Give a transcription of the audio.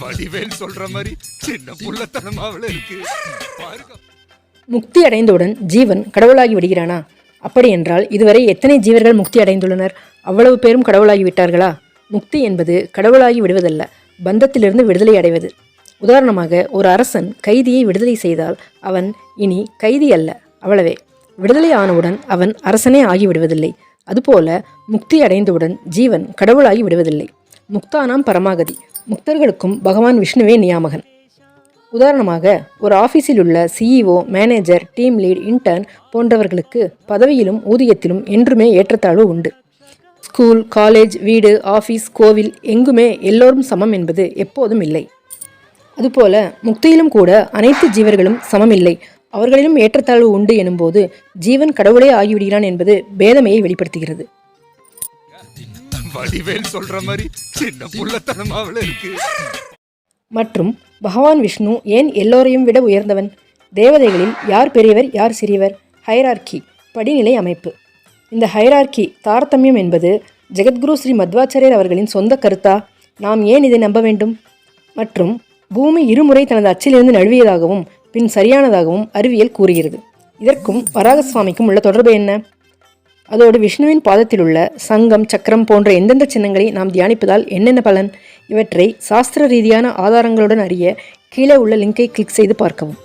வடிவேல் சொல்ற மாதிரி சின்ன புள்ளத்தனமாவில இருக்கு பாருங்க. முக்தி அடைந்தவுடன் ஜீவன் கடவுளாகி விடுகிறானா? அப்படி என்றால் இதுவரை எத்தனை ஜீவர்கள் முக்தி அடைந்துள்ளனர்? அவ்வளவு பேரும் கடவுளாகி விட்டார்களா? முக்தி என்பது கடவுளாகி விடுவதல்ல, பந்தத்திலிருந்து விடுதலை அடைவது. உதாரணமாக, ஒரு அரசன் கைதியை விடுதலை செய்தால் அவன் இனி கைதி அல்ல, அவ்வளவே. விடுதலை ஆனவுடன் அவன் அரசனே ஆகிவிடுவதில்லை. அதுபோல முக்தி அடைந்தவுடன் ஜீவன் கடவுளாகி விடுவதில்லை. முக்தானாம் பரமாகதி. முக்தர்களுக்கும் பகவான் விஷ்ணுவே நியாமகன். உதாரணமாக, ஒரு ஆஃபீஸில் உள்ள CEO, manager, team lead, intern போன்றவர்களுக்கு பதவியிலும் ஊதியத்திலும் என்றுமே ஏற்றத்தாழ்வு உண்டு. ஸ்கூல், காலேஜ், வீடு, ஆஃபீஸ், கோவில் எங்குமே எல்லோரும் சமம் என்பது எப்போதும் இல்லை. அதுபோல முக்தியிலும் கூட அனைத்து ஜீவர்களும் சமமில்லை, அவர்களிலும் ஏற்றத்தாழ்வு உண்டு எனும்போது ஜீவன் கடவுளே ஆகிவிடுகிறான் என்பது பேதமையை வெளிப்படுத்துகிறது. வடிவேல் சொல்ற மாதிரி சின்ன புள்ளத்தனமாவில இருக்கு. மற்றும் பகவான் விஷ்ணு ஏன் எல்லோரையும் விட உயர்ந்தவன்? தேவதைகளில் யார் பெரியவர், யார் சிறியவர்? ஹைரார்கி, படிநிலை அமைப்பு. இந்த ஹைரார்கி தாரதமியம் என்பது ஜெகத்குரு ஸ்ரீ மத்வாச்சாரியர் அவர்களின் சொந்த கருத்தா? நாம் ஏன் இதை நம்ப வேண்டும்? மற்றும் பூமி இருமுறை தனது அச்சிலிருந்து நழுவியதாகவும் பின் சரியானதாகவும் அறிவியல் கூறுகிறது. இதற்கும் வராகசுவாமிக்கும் உள்ள தொடர்பு என்ன? அதோடு விஷ்ணுவின் பாதத்தில் உள்ள சங்கம், சக்கரம் போன்ற எந்தெந்த சின்னங்களை நாம் தியானிப்பதால் என்னென்ன பலன்? இவற்றை சாஸ்திர ரீதியான ஆதாரங்களுடன் அறிய கீழே உள்ள லிங்கை கிளிக் செய்து பார்க்கவும்.